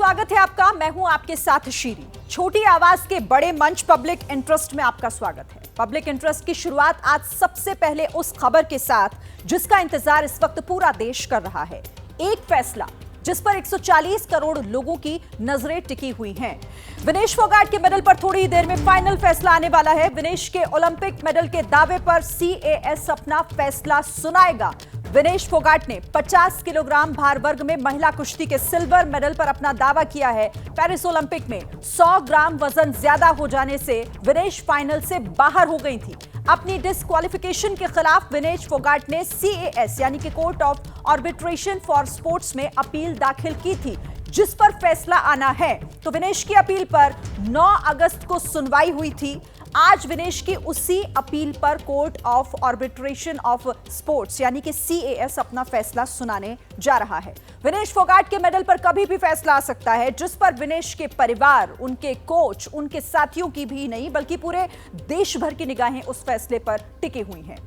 स्वागत है आपका। मैं हूं आपके साथ शीरी। छोटी आवाज के बड़े मंच पब्लिक इंटरेस्ट में आपका स्वागत है। पब्लिक इंटरेस्ट की शुरुआत आज सबसे पहले उस खबर के साथ जिसका इंतजार इस वक्त पूरा देश कर रहा है। एक फैसला जिस पर 140 करोड़ लोगों की नजरें टिकी हुई हैं। विनेश फोगाट के मेडल पर थोड़ी ही देर में फाइनल फैसला आने वाला है। विनेश के ओलंपिक मेडल के दावे पर CAS अपना फैसला सुनाएगा। विनेश फोगाट ने 50 किलोग्राम भार वर्ग में महिला कुश्ती के सिल्वर मेडल पर अपना दावा किया है। पेरिस ओलंपिक में 100 ग्राम वजन ज्यादा हो जाने से विनेश फाइनल से बाहर हो गई थी। अपनी डिस्क्वालिफिकेशन के खिलाफ विनेश फोगाट ने CAS यानी कि court of arbitration for sports में अपील दाखिल की थी, जिस पर फैसला आना है। तो विनेश की अपील पर 9 अगस्त को सुनवाई हुई थी। आज विनेश की उसी अपील पर court of arbitration of sports यानी कि CAS अपना फैसला सुनाने जा रहा है। विनेश फोगाट के मेडल पर कभी भी फैसला आ सकता है, जिस पर विनेश के परिवार, उनके कोच, उनके साथियों की भी नहीं बल्कि पूरे देश भर की निगाहें उस फैसले पर टिकी हुई हैं।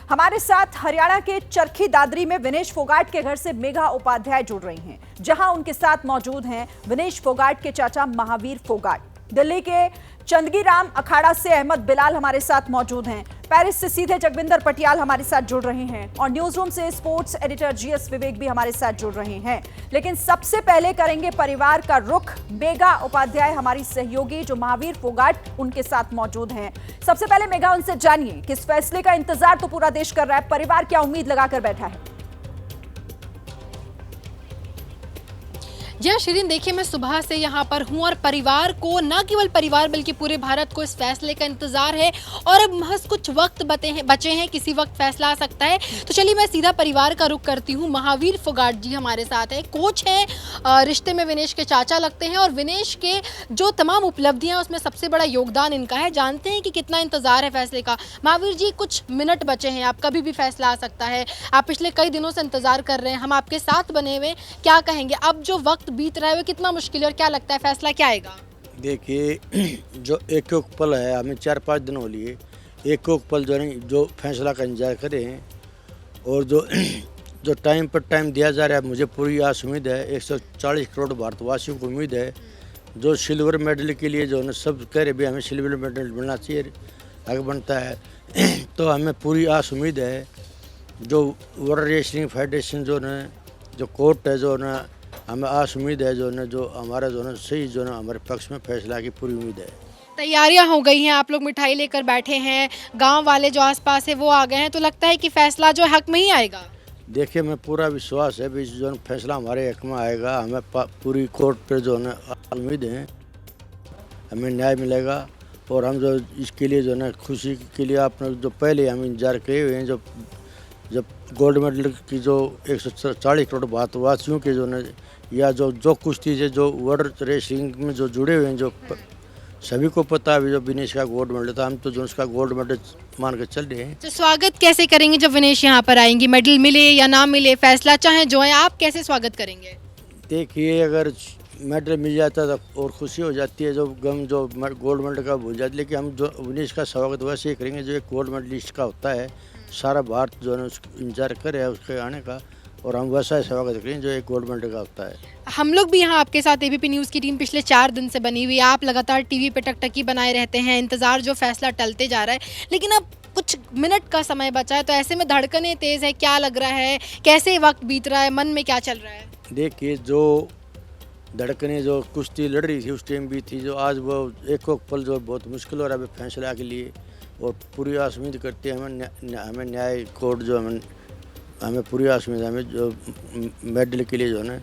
हमारे साथ हरियाणा के चरखी दादरी में विनेश फोगाट के घर से मेघा उपाध्याय जुड़ रही हैं, जहां उनके साथ मौजूद हैं विनेश फोगाट के चाचा महावीर फोगाट। दिल्ली के चंदगीराम अखाड़ा से अहमद बिलाल हमारे साथ मौजूद हैं। पेरिस से सीधे जगविंदर पटियाल हमारे साथ जुड़ रहे हैं और न्यूज रूम से स्पोर्ट्स एडिटर GS विवेक भी हमारे साथ जुड़ रहे हैं। लेकिन सबसे पहले करेंगे परिवार का रुख। मेघा उपाध्याय हमारी सहयोगी जो महावीर फोगाट उनके साथ मौजूद हैं। सबसे पहले मेघा, उनसे जानिए कि इस फैसले का इंतजार तो पूरा देश कर रहा है, परिवार क्या उम्मीद लगाकर बैठा है? जी शिरीन, देखिए मैं सुबह से यहाँ पर हूँ और परिवार को, न केवल परिवार बल्कि पूरे भारत को इस फैसले का इंतजार है और अब महज कुछ वक्त बचे हैं, किसी वक्त फैसला आ सकता है। तो चलिए मैं सीधा परिवार का रुख करती हूँ। महावीर फोगाट जी हमारे साथ हैं, कोच हैं, रिश्ते में विनेश के चाचा लगते हैं और विनेश के जो तमाम उपलब्धियाँ उसमें सबसे बड़ा योगदान इनका है। जानते हैं कि कितना इंतजार है फैसले का। महावीर जी, कुछ मिनट बचे हैं, आप कभी भी फैसला आ सकता है। आप पिछले कई दिनों से इंतजार कर रहे हैं, हम आपके साथ बने हुए, क्या कहेंगे? अब जो वक्त बीत रहा है वो कितना मुश्किल है और क्या लगता है फैसला क्या आएगा? देखिए, जो एक पल है, हमें 4-5 दिन हो लिए एक पल जो फैसला का इंतजार करे हैं और जो टाइम पर टाइम दिया जा रहा है, मुझे पूरी आस उम्मीद है। 140 करोड़ भारतवासियों को उम्मीद है जो सिल्वर मेडल के लिए जो है सब कह रहे भी हमें सिल्वर मेडल मिलना चाहिए, अगर बनता है तो हमें पूरी आस उम्मीद है। जो वर्ल्ड रेसलिंग फेडरेशन जो न जो कोर्ट है जो न हमें आस उम्मीद है जो न जो हमारा जो न सही जो न हमारे पक्ष में फैसला की पूरी उम्मीद है। तैयारियां हो गई हैं, आप लोग मिठाई लेकर बैठे हैं, गांव वाले जो आसपास है वो आ गए हैं, तो लगता है कि फैसला जो हक में ही आएगा। देखिए, मैं पूरा विश्वास है भी जो फैसला हमारे हक में आएगा। हमें पूरी कोर्ट पर जो है उम्मीद है हमें न्याय मिलेगा और हम जो इसके लिए जो है खुशी के लिए आपने जो पहले हम इंतजार किए हुए हैं, जब गोल्ड मेडल की जो 140 करोड़ भारतवासियों के जो न या जो कुश्ती से जो वर्ल्ड रेसलिंग में जो जुड़े हुए हैं, जो सभी को पता है जो विनेश का गोल्ड मेडल था, हम तो जो उसका गोल्ड मेडल मान के चल रहे हैं। तो स्वागत कैसे करेंगे जब विनेश यहाँ पर आएंगी? मेडल मिले या ना मिले, फैसला चाहे जो है, आप कैसे स्वागत करेंगे? देखिए, अगर मेडल मिल जाता तो और खुशी हो जाती है, जो गम जो गोल्ड मेडल का भूल जाती, लेकिन हम जो विनेश का स्वागत वैसे ही करेंगे जो एक गोल्ड मेडलिस्ट का होता है। सारा भारत जो है उसका इंतजार करे उसके आने का और हम वैसा ही स्वागत करें जो एक गोल्ड मेडल का होता है। हम लोग भी यहाँ आपके साथ ABP न्यूज़ की टीम पिछले 4 दिन से बनी हुई है। आप लगातार टीवी पे टकटकी बनाए रहते हैं, इंतज़ार जो फैसला टलते जा रहा है, लेकिन अब कुछ मिनट का समय बचा है, तो ऐसे में धड़कनें तेज़ है, क्या लग रहा है, कैसे वक्त बीत रहा है, मन में क्या चल रहा है? देखिए, जो धड़कनें जो कुश्ती लड़ रही थी उस टाइम भी थी, जो आज वो एक पल जो बहुत मुश्किल हो रहा है फैसला के लिए और पूरी आस उम्मीद करते हैं हमें न्याय कोर्ट जो हमें पूरी आस उम्मीद हमें जो मेडल के लिए जो है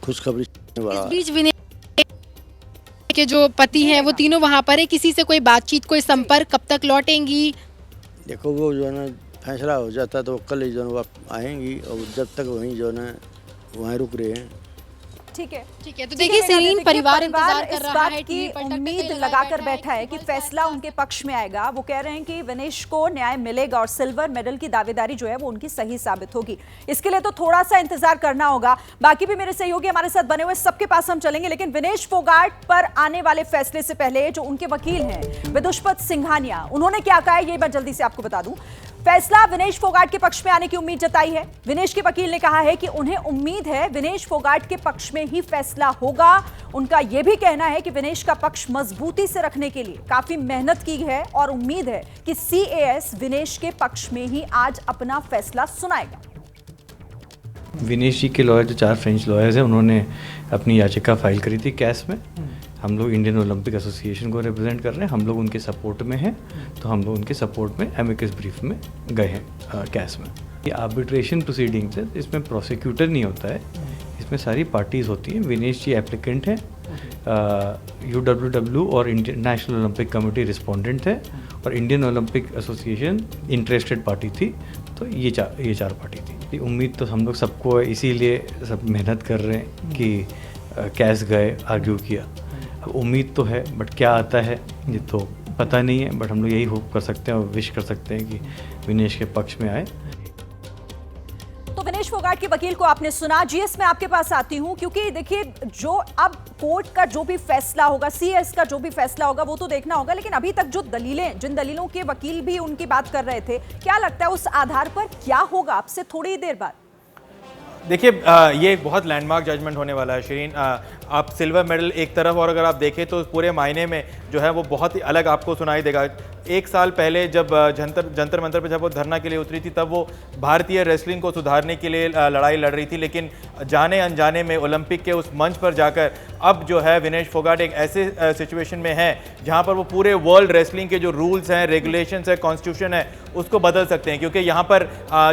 खुशखबरी। इस बीच विनेश के जो पति हैं वो तीनों वहाँ पर है, किसी से कोई बातचीत, कोई संपर्क, कब तक लौटेंगी? देखो, वो जो है ना फैसला हो जाता तो कल ही जो है वो आएंगी और जब तक वहीं जो है वहीं रुक रहे हैं। ठीक है। तो देखिए सीरीन, परिवार इंतजार कर इस रहा बात है, की उम्मीद लगाकर बैठा है कि फैसला उनके पक्ष में आएगा। वो कह रहे हैं कि विनेश को न्याय मिलेगा और सिल्वर मेडल की दावेदारी जो है वो उनकी सही साबित होगी। इसके लिए तो थोड़ा सा इंतजार करना होगा। बाकी भी मेरे सहयोगी हमारे साथ बने हुए, सबके पास हम चलेंगे, लेकिन विनेश फोगाट पर आने वाले फैसले से पहले जो उनके वकील हैं विदुषपत सिंघानिया, उन्होंने क्या कहा है ये मैं जल्दी से आपको बता दूं। फैसला विनेश फोगाट के पक्ष में आने की उम्मीद जताई है। विनेश के वकील ने कहा है कि उन्हें उम्मीद है विनेश फोगाट के पक्ष में ही फैसला होगा। उनका यह भी कहना है कि विनेश का पक्ष मजबूती से रखने के लिए काफी मेहनत की है और उम्मीद है कि CAS विनेश के पक्ष में ही आज अपना फैसला सुनाएगा। विनेश जी के लॉयर जो 4 फ्रेंच लॉयर्स हैं, उन्होंने अपनी याचिका फाइल करी थी कैस में। हम लोग इंडियन ओलंपिक एसोसिएशन को रिप्रेजेंट कर रहे हैं, हम लोग उनके सपोर्ट में हैं, तो हम लोग उनके सपोर्ट में एमिकस ब्रीफ में गए हैं कैस में। ये आर्बिट्रेशन प्रोसीडिंग्स है, इसमें प्रोसिक्यूटर नहीं होता है, इसमें सारी पार्टीज़ होती हैं। विनेश जी एप्लीकेंट हैं, UWW और नेशनल ओलंपिक कमेटी रिस्पोंडेंट है और Indian Olympic association interested party थी। तो ये चार पार्टी थी। ये उम्मीद तो हम लोग सबको है, इसीलिए सब मेहनत कर रहे हैं कि कैस गए, आर्ग्यू किया। अब उम्मीद तो है, बट क्या आता है ये तो पता नहीं है। बट हम लोग यही होप कर सकते हैं और विश कर सकते हैं कि विनेश के पक्ष में आए। तो विनेश फोगाट के वकील को आपने सुना। GS में आपके पास आती हूं, क्योंकि देखिए जो अब कोर्ट का जो भी फैसला होगा, CAS का जो भी फैसला होगा वो तो देखना होगा, लेकिन अभी तक जो दलीलें, जिन दलीलों के वकील भी उनकी बात कर रहे थे, क्या लगता है उस आधार पर क्या होगा आपसे थोड़ी देर बाद? देखिए, ये एक बहुत लैंडमार्क जजमेंट होने वाला है शिरीन। आप सिल्वर मेडल एक तरफ, और अगर आप देखें तो पूरे मायने में जो है वो बहुत ही अलग आपको सुनाई देगा। 1 साल पहले जब जंतर मंतर पे जब वो धरना के लिए उतरी थी, तब वो भारतीय रेसलिंग को सुधारने के लिए लड़ाई लड़ रही थी, लेकिन जाने अनजाने में ओलंपिक के उस मंच पर जाकर अब जो है विनेश फोगाट एक ऐसे सिचुएशन में है जहां पर वो पूरे वर्ल्ड रेसलिंग के जो रूल्स हैं, रेगुलेशंस है, कॉन्स्टिट्यूशन है, उसको बदल सकते हैं। क्योंकि यहाँ पर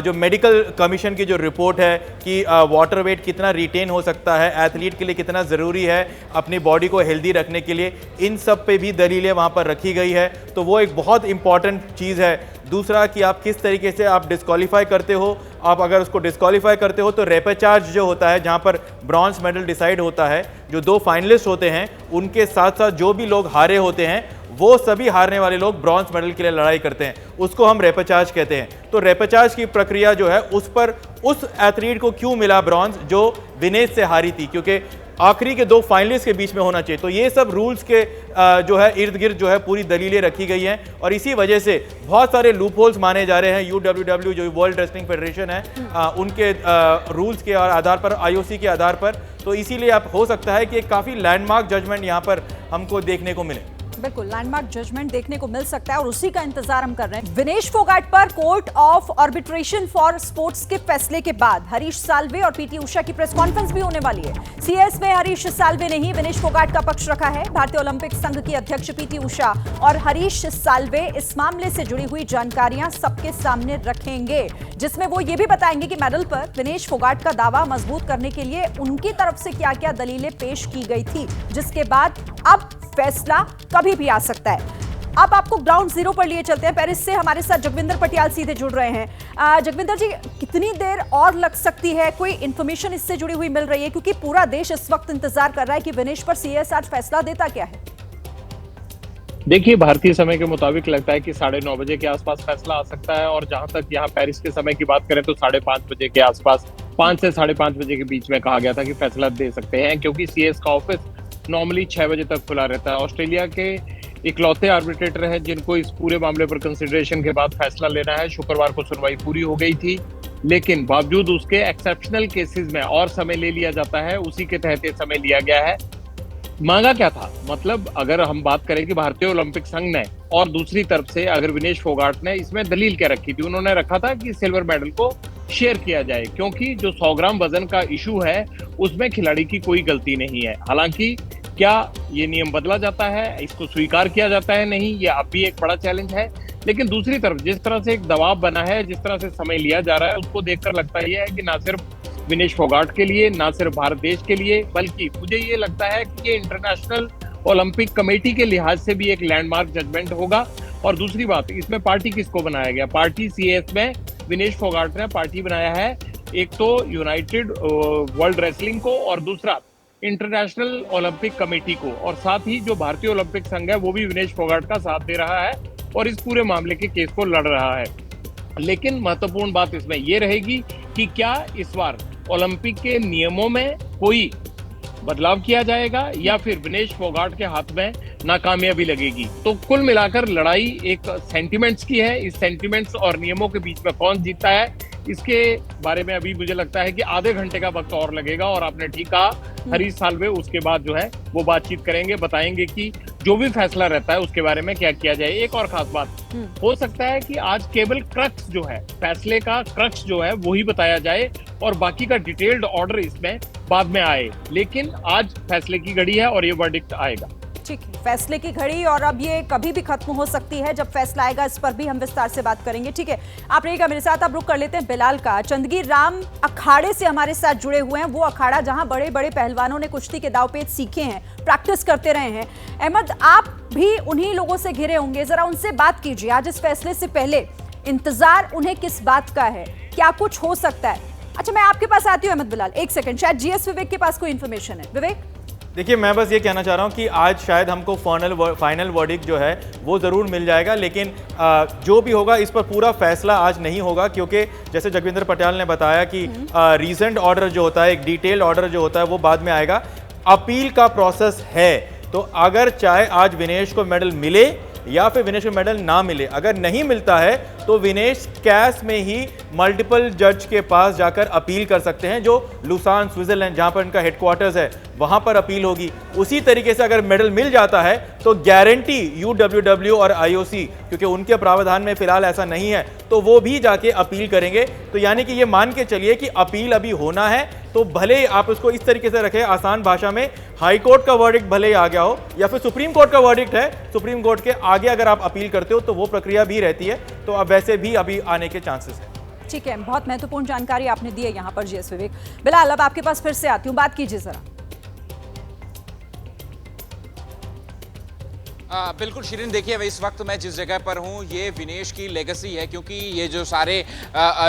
जो मेडिकल कमीशन की जो रिपोर्ट है कि वाटर वेट कितना रिटेन हो सकता है, एथलीट के लिए कितना ज़रूरी है अपनी बॉडी को हेल्दी रखने के लिए, इन सब पे भी दलीलें वहाँ पर रखी गई है। तो वो एक बहुत इंपॉर्टेंट चीज़ है। दूसरा कि आप किस तरीके से आप डिस्क्वालीफाई करते हो। आप अगर उसको डिस्क्वालीफाई करते हो तो रेपेचार्ज जो होता है, जहाँ पर ब्रॉन्ज मेडल डिसाइड होता है, जो 2 फाइनलिस्ट होते हैं उनके साथ साथ जो भी लोग हारे होते हैं, वो सभी हारने वाले लोग ब्रॉन्ज मेडल के लिए लड़ाई करते हैं, उसको हम रेपेचार्ज कहते हैं। तो रेपेचार्ज की प्रक्रिया जो है उस पर उस एथलीट को क्यों मिला ब्रॉन्ज जो विनेश से हारी थी, क्योंकि आखिरी के 2 फाइनलिस्ट के बीच में होना चाहिए। तो ये सब रूल्स के जो है इर्द गिर्द जो है पूरी दलीलें रखी गई हैं, और इसी वजह से बहुत सारे लूप होल्स माने जा रहे हैं। UWW जो वर्ल्ड रेसलिंग फेडरेशन है, उनके रूल्स के आधार पर, IOC के आधार पर। तो इसीलिए अब हो सकता है कि एक काफ़ी लैंडमार्क जजमेंट यहाँ पर हमको देखने को मिले। बिल्कुल लैंडमार्क जजमेंट देखने को मिल सकता है और उसी का इंतजार हम कर रहे हैं। विनेश फोगाट पर court of arbitration for sports के फैसले के बाद हरीश साल्वे और PT उषा की प्रेस कॉन्फ्रेंस भी होने वाली है। CAS में हरीश साल्वे ने ही विनेश फोगाट का पक्ष रखा है। भारतीय ओलंपिक संघ की अध्यक्ष PT उषा और हरीश साल्वे इस मामले से जुड़ी हुई जानकारियां सबके सामने रखेंगे, जिसमें वो ये भी बताएंगे कि मेडल पर विनेश फोगाट का दावा मजबूत करने के लिए उनकी तरफ से क्या क्या दलीलें पेश की गई थी, जिसके बाद अब फैसला कभी भी आ सकता है। अब आपको ग्राउंड जीरो पर लिए चलते हैं। पेरिस से हमारे साथ जगविंदर पटियाल सीधे जुड़ रहे हैं। जगविंदर जी, कितनी देर और लग सकती है? कोई इंफॉर्मेशन इससे जुड़ी हुई मिल रही है? क्योंकि पूरा देश इस वक्त इंतजार कर रहा है कि विनेश पर CAS आज फैसला देता क्या है। देखिए, भारतीय समय के मुताबिक लगता है कि 9:30 बजे के आसपास फैसला आ सकता है, और जहां तक यहाँ पेरिस के समय की बात करें तो 5:30 बजे के आसपास, 5 से 5:30 बजे के बीच में कहा गया था कि फैसला दे सकते हैं, क्योंकि CAS का ऑफिस नॉर्मली 6 बजे तक खुला रहता है। ऑस्ट्रेलिया के इकलौते आर्बिट्रेटर हैं जिनको इस पूरे मामले पर कंसिडरेशन के बाद फैसला लेना है। शुक्रवार को सुनवाई पूरी हो गई थी, लेकिन बावजूद उसके एक्सेप्शनल केसेस में और समय ले लिया जाता है, उसी के तहत ये समय लिया गया है। मांगा क्या था, मतलब अगर हम बात करें कि भारतीय ओलंपिक संघ ने, और दूसरी तरफ से अगर विनेश फोगाट ने, इसमें दलील क्या रखी थी? उन्होंने रखा था कि सिल्वर मेडल को शेयर किया जाए, क्योंकि जो 100 ग्राम वजन का इशू है उसमें खिलाड़ी की कोई गलती नहीं है। हालांकि क्या ये नियम बदला जाता है, इसको स्वीकार किया जाता है, नहीं, ये अब भी एक बड़ा चैलेंज है। लेकिन दूसरी तरफ जिस तरह से एक दबाव बना है, जिस तरह से समय लिया जा रहा है, उसको देखकर लगता ये है कि ना सिर्फ विनेश फोगाट के लिए, ना सिर्फ भारत देश के लिए, बल्कि मुझे ये लगता है कि ये इंटरनेशनल ओलंपिक कमेटी के लिहाज से भी एक लैंडमार्क जजमेंट होगा। और दूसरी बात, इसमें पार्टी किसको बनाया गया? पार्टी CAS में विनेश फोगाट ने पार्टी बनाया है, एक तो यूनाइटेड वर्ल्ड रेसलिंग को, और दूसरा इंटरनेशनल ओलंपिक कमेटी को, और साथ ही जो भारतीय ओलंपिक संघ है वो भी विनेश फोगाट का साथ दे रहा है और इस पूरे मामले के केस को लड़ रहा है। लेकिन महत्वपूर्ण बात इसमें यह रहेगी कि क्या इस बार ओलंपिक के नियमों में कोई बदलाव किया जाएगा, या फिर विनेश फोगाट के हाथ में नाकामयाबी लगेगी। तो कुल मिलाकर लड़ाई एक सेंटिमेंट्स की है। इस सेंटिमेंट्स और नियमों के बीच में कौन जीतता है, इसके बारे में अभी मुझे लगता है कि आधे घंटे का वक्त और लगेगा। और आपने ठीक कहा, हरीश साल्वे उसके बाद जो है वो बातचीत करेंगे, बताएंगे कि जो भी फैसला रहता है उसके बारे में क्या किया जाए। एक और खास बात हो सकता है कि आज केवल क्रक्स जो है, फैसले का क्रक्स जो है वही बताया जाए और बाकी का डिटेल्ड ऑर्डर इसमें बाद में आए। लेकिन आज फैसले की घड़ी है और ये वर्डिक्ट आएगा। ठीक है, फैसले की घड़ी, और अब ये कभी भी खत्म हो सकती है जब फैसला आएगा, इस पर भी हम विस्तार से बात करेंगे। ठीक है, आप रहिएगा मेरे साथ। अब रुक कर लेते हैं बिलाल का। चंदगीर राम अखाड़े से हमारे साथ जुड़े हुए हैं, वो अखाड़ा जहां बड़े बड़े पहलवानों ने कुश्ती के दांवपेच सीखे हैं, प्रैक्टिस करते रहे हैं। अहमद, आप भी उन्हीं लोगों से घिरे होंगे, जरा उनसे बात कीजिए। आज इस फैसले से पहले इंतजार उन्हें किस बात का है, क्या कुछ हो सकता है? अच्छा, मैं आपके पास आती हूँ अहमद बिलाल, एक सेकंड। शायद जीएस विवेक के पास कोई इंफॉर्मेशन है। विवेक, देखिए, मैं बस ये कहना चाह रहा हूँ कि आज शायद हमको फाइनल वर्डिक्ट जो है वो ज़रूर मिल जाएगा, लेकिन जो भी होगा इस पर पूरा फैसला आज नहीं होगा, क्योंकि जैसे जगविंदर पटियाल ने बताया कि रीसेंट ऑर्डर जो होता है, एक डिटेल्ड ऑर्डर जो होता है वो बाद में आएगा। अपील का प्रोसेस है, तो अगर चाहे आज विनेश को मेडल मिले या फिर विनेश को मेडल ना मिले, अगर नहीं मिलता है तो विनेश कैस में ही मल्टीपल जज के पास जाकर अपील कर सकते हैं, जो लुसान स्विट्जरलैंड जहां पर इनका हेडक्वार्टर्स है वहां पर अपील होगी। उसी तरीके से अगर मेडल मिल जाता है तो गारंटी UWW और IOC, क्योंकि उनके प्रावधान में फिलहाल ऐसा नहीं है, तो वो भी जाके अपील करेंगे। तो यानी कि ये मान के चलिए कि अपील अभी होना है, तो भले ही आप उसको इस तरीके से रखें आसान भाषा में, हाई कोर्ट का वर्डिक्ट भले ही आ गया हो या फिर सुप्रीम कोर्ट का वर्डिक्ट है, सुप्रीम कोर्ट के आगे अगर आप अपील करते हो तो वो प्रक्रिया भी रहती है, तो अब वैसे भी अभी आने के चांसेस हैं। ठीक है, बहुत महत्वपूर्ण जानकारी आपने दी है यहाँ पर जीएस विवेक। बिलाल, अब आपके पास फिर से आती हूँ, बात कीजिए जरा। बिल्कुल शिरीन, देखिए इस वक्त मैं जिस जगह पर हूँ ये विनेश की लेगेसी है, क्योंकि ये जो सारे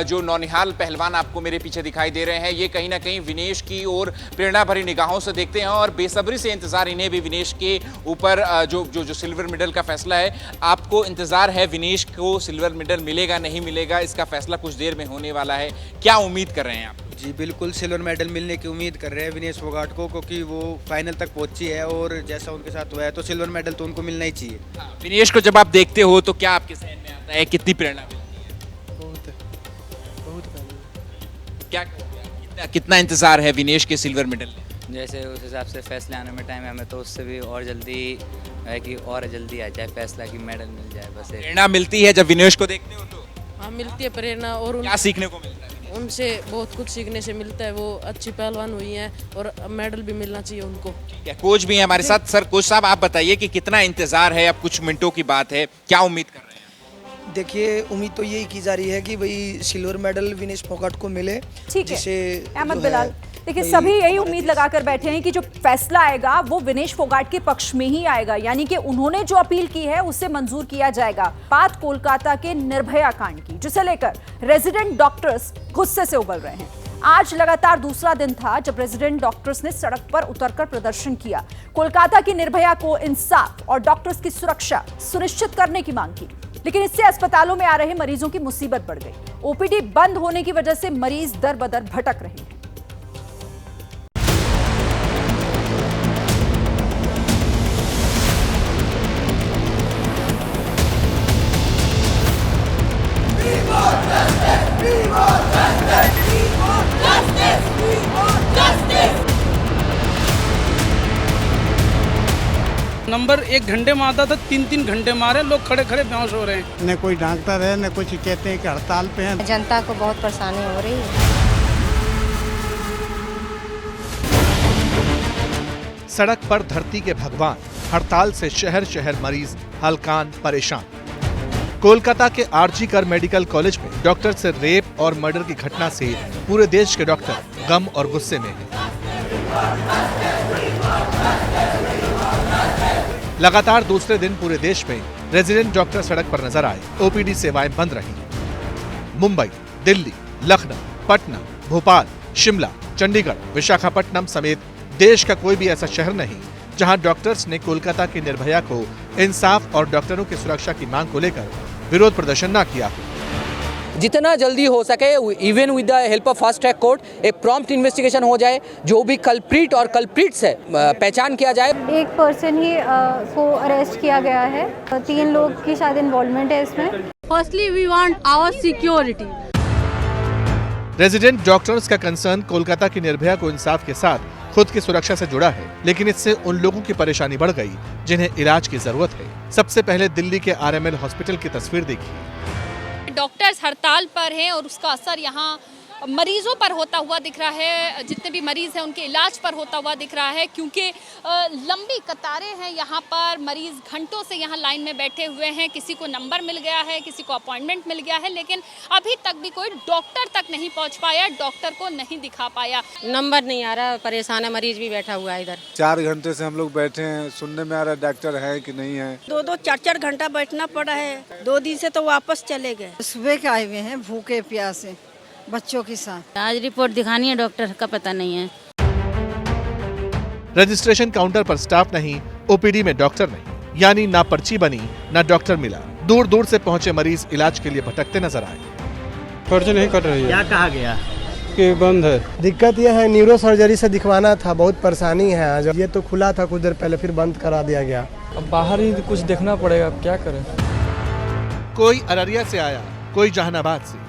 जो नौनिहाल पहलवान आपको मेरे पीछे दिखाई दे रहे हैं, ये कहीं ना कहीं विनेश की ओर प्रेरणा भरी निगाहों से देखते हैं और बेसब्री से इंतजार इन्हें भी विनेश के ऊपर जो सिल्वर मेडल का फैसला है। आपको इंतजार है विनेश को सिल्वर मेडल मिलेगा नहीं मिलेगा, इसका फैसला कुछ देर में होने वाला है। क्या उम्मीद कर रहे हैं आप? जी बिल्कुल, सिल्वर मेडल मिलने की उम्मीद कर रहे हैं विनेश फोगाट को, क्योंकि वो फाइनल तक पहुंची है और जैसा उनके साथ हुआ है तो सिल्वर मेडल तो उनको मिलना ही चाहिए। विनेश को जब आप देखते हो तो क्या आपके सहन में आता है, कितनी प्रेरणा मिलती है? क्या कितना इंतजार है विनेश के सिल्वर मेडल? जैसे उस हिसाब से फैसले आने में टाइम है, हमें तो उससे भी और जल्दी है कि और जल्दी आ जाए फैसला, कि मेडल मिल जाए। बस प्रेरणा मिलती है जब विनेश को देखते हो तो? हाँ, मिलती है प्रेरणा, और क्या सीखने को मिलता है? उनसे बहुत कुछ सीखने से मिलता है। वो अच्छी पहलवान हुई हैं और मेडल भी मिलना चाहिए उनको। क्या कोच भी है हमारे साथ? सर, कोच साहब आप बताइए कि कितना इंतजार है, अब कुछ मिनटों की बात है, क्या उम्मीद कर रहे हैं? देखिए, उम्मीद तो यही की जा रही है कि भाई सिल्वर मेडल विनेश फोगाट को मिले। ठीक है अहमद बिलाल, देखिए सभी यही उम्मीद लगाकर बैठे हैं कि जो फैसला आएगा वो विनेश फोगाट के पक्ष में ही आएगा, यानी कि उन्होंने जो अपील की है उसे मंजूर किया जाएगा। बात कोलकाता के निर्भया कांड की, जिसे लेकर रेजिडेंट डॉक्टर्स गुस्से से उबल रहे हैं। आज लगातार दूसरा दिन था जब रेजिडेंट डॉक्टर्स ने सड़क पर उतरकर प्रदर्शन किया, कोलकाता की निर्भया को इंसाफ और डॉक्टर्स की सुरक्षा सुनिश्चित करने की मांग की। लेकिन इससे अस्पतालों में आ रहे मरीजों की मुसीबत बढ़ गई। ओपीडी बंद होने की वजह से मरीज दर बदर भटक रहे हैं। नंबर 1 घंटे में आता था, 3-3 घंटे मारे, लोग खड़े खड़े बेहोश हो रहे हैं। न कोई डॉक्टर है न कुछ, कहते हैं कि हड़ताल पे हैं। जनता को बहुत परेशानी हो रही है। सड़क पर धरती के भगवान, हड़ताल से शहर शहर मरीज हलकान परेशान। कोलकाता के आरजी कर मेडिकल कॉलेज में डॉक्टर से रेप और मर्डर की घटना से पूरे देश के डॉक्टर गम और गुस्से में हैं। लगातार दूसरे दिन पूरे देश में रेजिडेंट डॉक्टर सड़क पर नजर आए, ओपीडी सेवाएं बंद रहीं। मुंबई, दिल्ली, लखनऊ, पटना, भोपाल, शिमला, चंडीगढ़, विशाखापट्टनम समेत देश का कोई भी ऐसा शहर नहीं जहां डॉक्टर्स ने कोलकाता की निर्भया को इंसाफ और डॉक्टरों की सुरक्षा की मांग को लेकर विरोध प्रदर्शन न किया हो। जितना जल्दी हो सके, even with the help of fast track court, एक प्रॉम्प्ट इन्वेस्टिगेशन हो जाए, जो भी कल्प्रिट और कल्प्रिट्स है पहचान किया जाए। एक पर्सन ही को अरेस्ट किया गया है, 3 लोग की शायद इन्वॉल्वमेंट है इसमें। Firstly we want our security. Resident doctors का कंसर्न कोलकाता की निर्भया को इंसाफ के साथ खुद की सुरक्षा से जुड़ा है, लेकिन इससे उन लोगों की परेशानी बढ़ गई जिन्हें इलाज की जरूरत है। सबसे पहले दिल्ली के आरएमएल हॉस्पिटल की तस्वीर देखिए। डॉक्टर्स हड़ताल पर हैं और उसका असर यहाँ मरीजों पर होता हुआ दिख रहा है। जितने भी मरीज हैं उनके इलाज पर होता हुआ दिख रहा है, क्योंकि लंबी कतारें हैं यहाँ पर। मरीज घंटों से यहाँ लाइन में बैठे हुए हैं। किसी को नंबर मिल गया है, किसी को अपॉइंटमेंट मिल गया है, लेकिन अभी तक भी कोई डॉक्टर तक नहीं पहुँच पाया, डॉक्टर को नहीं दिखा पाया। नंबर नहीं आ रहा, परेशान है, मरीज भी बैठा हुआ है इधर। 4 घंटे से हम लोग बैठे हैं, सुनने में आ रहा है डॉक्टर है कि नहीं है। 2-2, 4-4 घंटा बैठना पड़ा है। 2 दिन से तो वापस चले गए। सुबह के आए हुए हैं भूखे प्यासे बच्चों के साथ। आज रिपोर्ट दिखानी है, डॉक्टर का पता नहीं है। रजिस्ट्रेशन काउंटर पर स्टाफ नहीं, ओपीडी में डॉक्टर नहीं, यानी ना पर्ची बनी ना डॉक्टर मिला। दूर दूर से पहुंचे मरीज इलाज के लिए भटकते नजर आए। पर्ची नहीं कट रही है। क्या कहा गया कि बंद है। दिक्कत यह है न्यूरो सर्जरी से दिखवाना था, बहुत परेशानी है। आज ये तो खुला था कुछ देर पहले, फिर बंद करा दिया गया। अब बाहर ही कुछ देखना पड़ेगा, अब क्या करें। कोई अररिया से आया, कोई जहानाबाद से।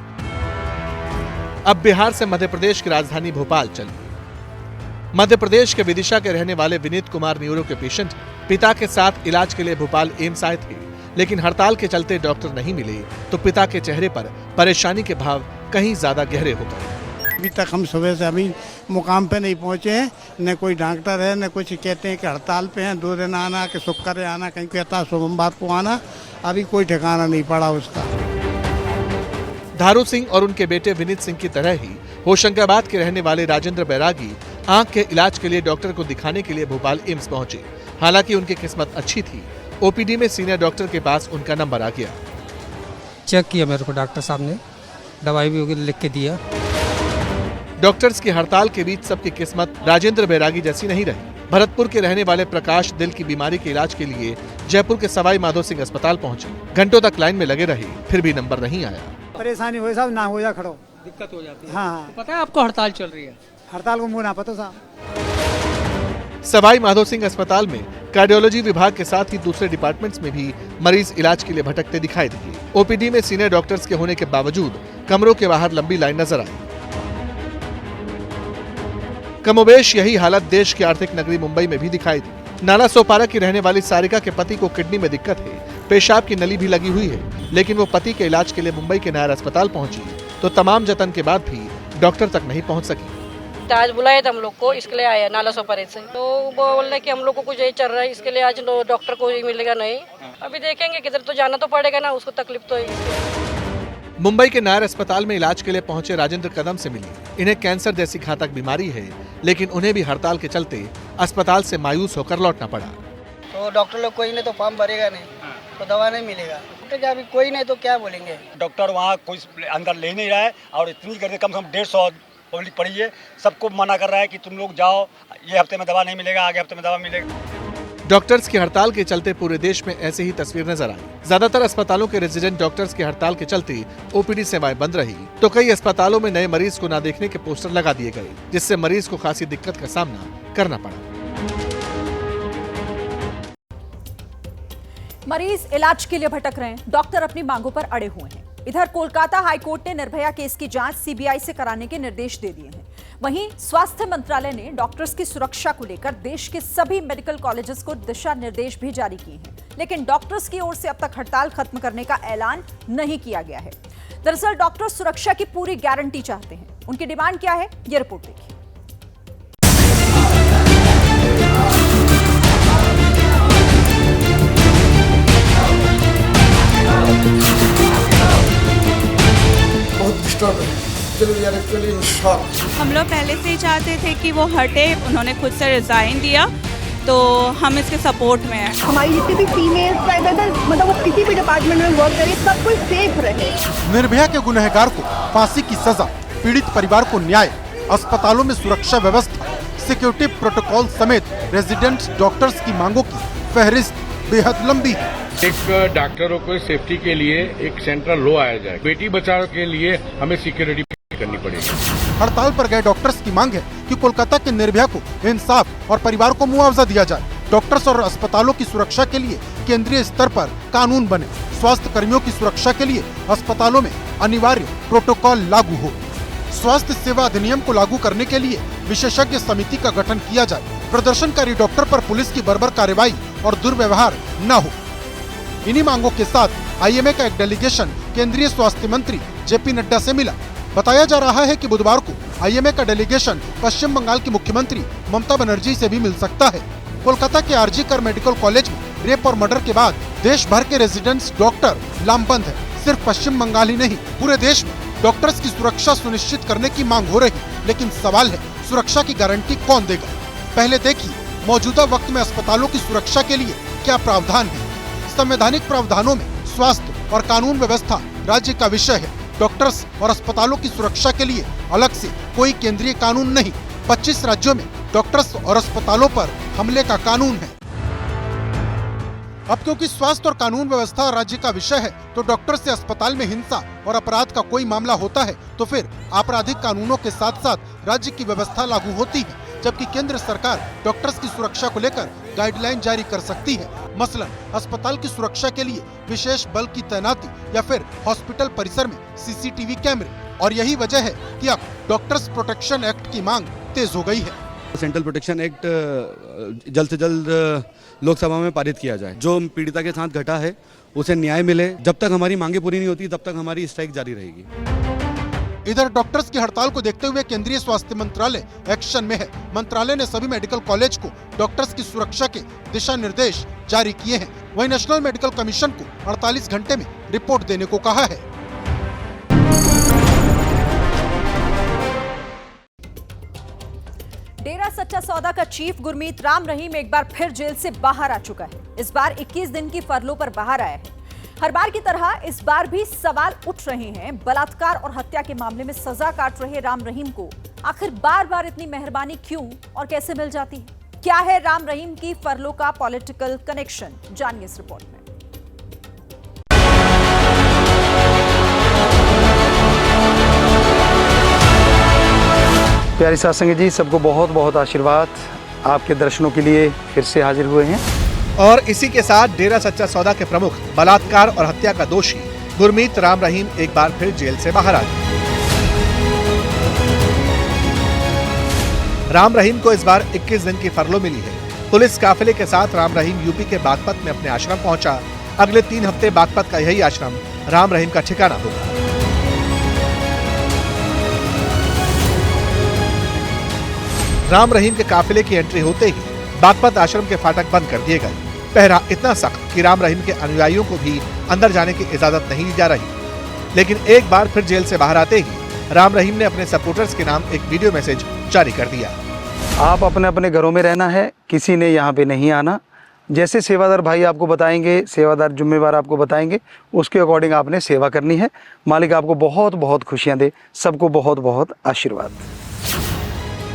अब बिहार से मध्य प्रदेश की राजधानी भोपाल चली। मध्य प्रदेश के विदिशा के रहने वाले विनीत कुमार न्यूरो के पेशेंट पिता के साथ इलाज के लिए भोपाल एम्स आए थे, लेकिन हड़ताल के चलते डॉक्टर नहीं मिले तो पिता के चेहरे पर परेशानी के भाव कहीं ज्यादा गहरे हो गए। अभी तक हम सुबह से अभी मुकाम पे नहीं पहुंचे हैं, न कोई डॉक्टर है, न कुछ कहते हैं कि हड़ताल पे हैं, 2 दिन आना कि शुक्र आना, कहीं कहता है सोमवार को आना। अभी कोई ठिकाना नहीं पड़ा उसका। धारू सिंह और उनके बेटे विनीत सिंह की तरह ही होशंगाबाद के रहने वाले राजेंद्र बैरागी आंख के इलाज के लिए डॉक्टर को दिखाने के लिए भोपाल एम्स पहुंचे। हालांकि उनकी किस्मत अच्छी थी, ओपीडी में सीनियर डॉक्टर के पास उनका नंबर आ गया। चेक किया मेरे को डॉक्टर साहब ने, दवाई भी लिख के दिया। डॉक्टर्स की हड़ताल के बीच सबकी किस्मत राजेंद्र बैरागी जैसी नहीं रही। भरतपुर के रहने वाले प्रकाश दिल की बीमारी के इलाज के लिए जयपुर के सवाई माधो सिंह अस्पताल पहुंचे। घंटों तक लाइन में लगे रहे, फिर भी नंबर नहीं आया। परेशानी हो साहब, ना हो जा खड़ो, दिक्कत हो जाती है। हाँ, तो पता है आपको हड़ताल चल रही है। हड़ताल को मुँह ना पता साहब। सवाई माधो सिंह अस्पताल में कार्डियोलॉजी विभाग के साथ ही दूसरे डिपार्टमेंट्स में भी मरीज इलाज के लिए भटकते दिखाई दिए। ओपीडी में सीनियर डॉक्टर्स के होने के बावजूद कमरों के बाहर लंबी लाइन नजर आई। कमोबेश यही हालत देश की आर्थिक नगरी मुंबई में भी दिखाई दी। नाला सोपारा की रहने वाली सारिका के पति को किडनी में दिक्कत है, पेशाब की नली भी लगी हुई है, लेकिन वो पति के इलाज के लिए मुंबई के नायर अस्पताल पहुंची तो तमाम जतन के बाद भी डॉक्टर तक नहीं पहुंच सकी। आज बुलाया था हम लोग को, इसके लिए आया नाला सोपारे से, तो वो बोल रहे कि हम लोग को कुछ यही चल रहा है, इसके लिए आज डॉक्टर को ही मिलेगा नहीं। अभी देखेंगे, किधर तो जाना तो पड़ेगा ना, उसको तकलीफ तो है। मुंबई के नायर अस्पताल में इलाज के लिए पहुंचे राजेंद्र कदम से मिली। इन्हें कैंसर जैसी घातक बीमारी है, लेकिन उन्हें भी हड़ताल के चलते अस्पताल से मायूस होकर लौटना पड़ा। तो डॉक्टर लोग कोई नहीं तो फॉर्म भरेगा नहीं, तो दवा नहीं मिलेगा। तो अभी कोई नहीं तो क्या बोलेंगे। डॉक्टर वहाँ कोई अंदर ले नहीं रहा है और इतनी गर्दी, कम से कम 150 पब्लिक पड़ी है। सबको मना कर रहा है कि तुम लोग जाओ, ये हफ्ते में दवा नहीं मिलेगा, आगे हफ्ते में दवा मिलेगा। डॉक्टर्स की हड़ताल के चलते पूरे देश में ऐसी ही तस्वीर नजर आई। ज्यादातर अस्पतालों के रेजिडेंट डॉक्टर्स की हड़ताल के चलते ओपीडी सेवाएं बंद रही, तो कई अस्पतालों में नए मरीज को न देखने के पोस्टर लगा दिए गए, जिससे मरीज को खासी दिक्कत का सामना करना पड़ा। मरीज इलाज के लिए भटक रहे हैं, डॉक्टर अपनी मांगों पर अड़े हुए हैं। इधर कोलकाता हाईकोर्ट ने निर्भया केस की जांच सीबीआई से कराने के निर्देश दे दिए हैं। वहीं स्वास्थ्य मंत्रालय ने डॉक्टर्स की सुरक्षा को लेकर देश के सभी मेडिकल कॉलेजेस को दिशा निर्देश भी जारी किए हैं, लेकिन डॉक्टर्स की ओर से अब तक हड़ताल खत्म करने का ऐलान नहीं किया गया है। दरअसल डॉक्टर सुरक्षा की पूरी गारंटी चाहते हैं। उनकी डिमांड क्या है, ये रिपोर्ट देखिए। हम लोग पहले से ही चाहते थे कि वो हटे, उन्होंने खुद से रिजाइन दिया, तो हम इसके सपोर्ट में हैं। हमारी जितनी भी फीमेल मतलब वो किसी भी डिपार्टमेंट में वर्क करे, सब कुछ सेफ रहे। निर्भया के गुनहगार को फांसी की सजा, पीड़ित परिवार को न्याय, अस्पतालों में सुरक्षा व्यवस्था, सिक्योरिटी प्रोटोकॉल समेत रेजिडेंट डॉक्टर्स की मांगों की फहरिस्त बेहद लंबी है। एक डॉक्टरों को सेफ्टी के लिए एक सेंट्रल लॉ आया जाए। बेटी बचाओ के लिए हमें सिक्योरिटी करनी पड़ेगी। हड़ताल पर गए डॉक्टर्स की मांग है कि कोलकाता के निर्भया को इंसाफ और परिवार को मुआवजा दिया जाए। डॉक्टर्स और अस्पतालों की सुरक्षा के लिए केंद्रीय स्तर पर कानून बने। स्वास्थ्य कर्मियों की सुरक्षा के लिए अस्पतालों में अनिवार्य प्रोटोकॉल लागू हो। स्वास्थ्य सेवा अधिनियम को लागू करने के लिए विशेषज्ञ समिति का गठन किया जाए। प्रदर्शनकारी डॉक्टर पर पुलिस की बर्बर कार्रवाई और दुर्व्यवहार न हो। इन्हीं मांगों के साथ आईएमए का एक डेलीगेशन केंद्रीय स्वास्थ्य मंत्री जेपी नड्डा से मिला। बताया जा रहा है कि बुधवार को आईएमए का डेलीगेशन पश्चिम बंगाल की मुख्यमंत्री ममता बनर्जी से भी मिल सकता है। कोलकाता के आरजी कर मेडिकल कॉलेज में रेप और मर्डर के बाद देश भर के रेजिडेंट्स डॉक्टर लामबंद है। सिर्फ पश्चिम बंगाल ही नहीं, पूरे देश में डॉक्टर्स की सुरक्षा सुनिश्चित करने की मांग हो रही, लेकिन सवाल है सुरक्षा की गारंटी कौन देगा। पहले देखिए मौजूदा वक्त में अस्पतालों की सुरक्षा के लिए क्या प्रावधान है। संवैधानिक प्रावधानों में स्वास्थ्य और कानून व्यवस्था राज्य का विषय है। डॉक्टर्स और अस्पतालों की सुरक्षा के लिए अलग से कोई केंद्रीय कानून नहीं। 25 राज्यों में डॉक्टर्स और अस्पतालों पर हमले का कानून है। अब क्योंकि स्वास्थ्य और कानून व्यवस्था राज्य का विषय है, तो डॉक्टर से अस्पताल में हिंसा और अपराध का कोई मामला होता है तो फिर आपराधिक कानूनों के साथ साथ राज्य की व्यवस्था लागू होती है। जबकि केंद्र सरकार डॉक्टर्स की सुरक्षा को लेकर गाइडलाइन जारी कर सकती है। मसलन अस्पताल की सुरक्षा के लिए विशेष बल की तैनाती या फिर हॉस्पिटल परिसर में सीसीटीवी कैमरे। और यही वजह है कि अब डॉक्टर्स प्रोटेक्शन एक्ट की मांग तेज हो गई है। सेंट्रल प्रोटेक्शन एक्ट जल्द से जल्द लोकसभा में पारित किया जाए। जो पीड़िता के साथ घटा है उसे न्याय मिले। जब तक हमारी मांगे पूरी नहीं होती तब तक हमारी स्ट्राइक जारी रहेगी। इधर डॉक्टर्स की हड़ताल को देखते हुए केंद्रीय स्वास्थ्य मंत्रालय एक्शन में है। मंत्रालय ने सभी मेडिकल कॉलेज को डॉक्टर्स की सुरक्षा के दिशा निर्देश जारी किए हैं। वहीं नेशनल मेडिकल कमीशन को 48 घंटे में रिपोर्ट देने को कहा है। डेरा सच्चा सौदा का चीफ गुरमीत राम रहीम एक बार फिर जेल से बाहर आ चुका है। इस बार 21 दिन की फरलो पर बाहर आया है। हर बार की तरह इस बार भी सवाल उठ रहे हैं। बलात्कार और हत्या के मामले में सजा काट रहे राम रहीम को आखिर बार बार इतनी मेहरबानी क्यों और कैसे मिल जाती है? क्या है राम रहीम की फरलो का पॉलिटिकल कनेक्शन? जानिए इस रिपोर्ट में। प्यारी साथ संगत जी, सबको बहुत बहुत आशीर्वाद। आपके दर्शनों के लिए फिर से हाजिर हुए हैं। और इसी के साथ डेरा सच्चा सौदा के प्रमुख बलात्कार और हत्या का दोषी गुरमीत राम रहीम एक बार फिर जेल से बाहर आ गए। राम रहीम को इस बार 21 दिन की फरलो मिली है। पुलिस काफिले के साथ राम रहीम यूपी के बागपत में अपने आश्रम पहुंचा। अगले 3 हफ्ते बागपत का यही आश्रम राम रहीम का ठिकाना होगा। राम रहीम के काफिले की एंट्री होते ही बागपत आश्रम के फाटक बंद कर दिए गए। पहरा इतना सख्त कि राम रहीम के अनुयायियों को भी अंदर जाने की इजाजत नहीं दी जा रही। लेकिन एक बार फिर जेल से बाहर आते ही राम रहीम ने अपने सपोर्टर्स के नाम एक वीडियो मैसेज जारी कर दिया। आप अपने अपने घरों में रहना है, किसी ने यहाँ पे नहीं आना। जैसे सेवादार भाई आपको बताएंगे, सेवादार जिम्मेवार आपको बताएंगे, उसके अकॉर्डिंग आपने सेवा करनी है। मालिक आपको बहुत बहुत खुशियाँ दे। सबको बहुत बहुत आशीर्वाद।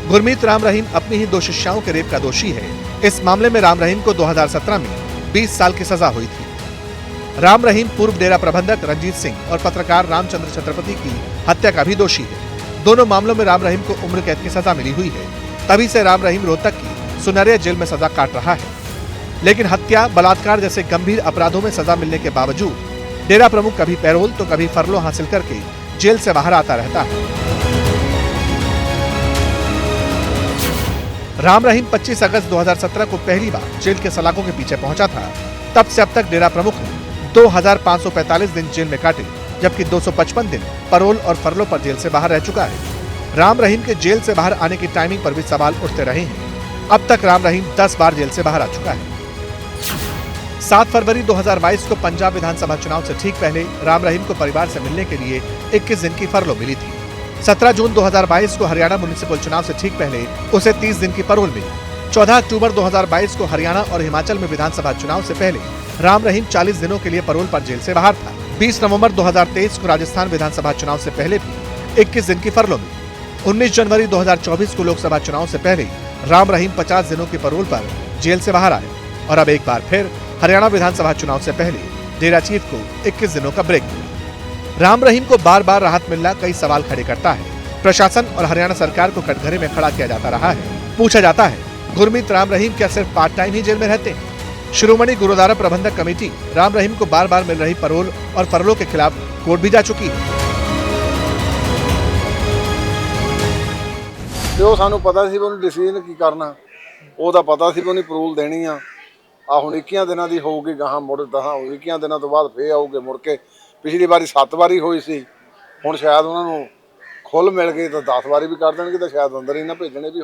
गुरमीत राम रहीम अपनी ही 2 शिष्याओं के रेप का दोषी है। इस मामले में राम रहीम को 2017 में 20 साल की सजा हुई थी। राम रहीम पूर्व डेरा प्रबंधक रंजीत सिंह और पत्रकार रामचंद्र छत्रपति की हत्या का भी दोषी है। दोनों मामलों में राम रहीम को उम्र कैद की सजा मिली हुई है। तभी से राम रहीम रोहतक की सुनहरिया जेल में सजा काट रहा है। लेकिन हत्या, बलात्कार जैसे गंभीर अपराधों में सजा मिलने के बावजूद डेरा प्रमुख कभी पैरोल तो कभी फरलो हासिल करके जेल से बाहर आता रहता है। राम रहीम 25 अगस्त 2017 को पहली बार जेल के सलाखों के पीछे पहुंचा था। तब से अब तक डेरा प्रमुख ने 2545 दिन जेल में काटे, जबकि 255 दिन पैरोल और फरलो पर जेल से बाहर रह चुका है। राम रहीम के जेल से बाहर आने की टाइमिंग पर भी सवाल उठते रहे हैं। अब तक राम रहीम 10 बार जेल से बाहर आ चुका है। 7 फरवरी 2022 को पंजाब विधानसभा चुनाव से ठीक पहले राम रहीम को परिवार से मिलने के लिए 21 दिन की फरलो मिली थी। 17 जून 2022 को हरियाणा म्युनिसिपल चुनाव से ठीक पहले उसे 30 दिन की पैरोल मिली। 14 अक्टूबर 2022 को हरियाणा और हिमाचल में विधानसभा चुनाव से पहले राम रहीम 40 दिनों के लिए पैरोल पर जेल से बाहर था। 20 नवंबर 2023 को राजस्थान विधानसभा चुनाव से पहले भी 21 दिन की फरलो मिली। 19 जनवरी 2024 को लोकसभा चुनाव से पहले राम रहीम 50 दिनों की पैरोल पर जेल से बाहर आए और अब एक बार फिर हरियाणा विधानसभा चुनाव से पहले डेरा चीफ को 21 दिनों का ब्रेक मिला। राम रहीम को बार बार राहत मिलना कई सवाल खड़े करता है। प्रशासन और हरियाणा सरकार को कटघरे में खड़ा किया जाता रहा है। पूछा जाता है, गुरमीत राम रहीम क्या सिर्फ पार्ट टाइम ही जेल में रहते हैं? शिरोमणि गुरुद्वारा प्रबंधक कमेटी राम रहीम को बार बार मिल रही पैरोल और फरलों के खिलाफ कोर्ट भी जा चुकी है। जो सानू पता सी ਉਹਨੂੰ डिसीजन की करना ਉਹਦਾ पता सी ਉਹਨੇ ਪੈਰੋਲ ਦੇਣੀ ਆ ਹੁਣ 21 ਦਿਨਾਂ ਦੀ ਹੋਊਗੀ ਗਾਹਾਂ ਮੁੜ 21 ਦਿਨਾਂ ਤੋਂ ਬਾਅਦ ਫੇਰ ਆਊਗੇ ਮੁੜ ਕੇ ਪਿਛਲੀ ਵਾਰੀ 7 ਵਾਰੀ ਹੋਈ ਸੀ ਹੁਣ ਸ਼ਾਇਦ ਉਹਨਾਂ ਨੂੰ ਖੁੱਲ ਮਿਲ ਗਈ ਤਾਂ 10 ਵਾਰੀ ਵੀ ਕਰ ਦੇਣਗੇ ਤਾਂ ਸ਼ਾਇਦ ਅੰਦਰ ਹੀ ਨਾ ਭੇਜਣੇ ਵੀ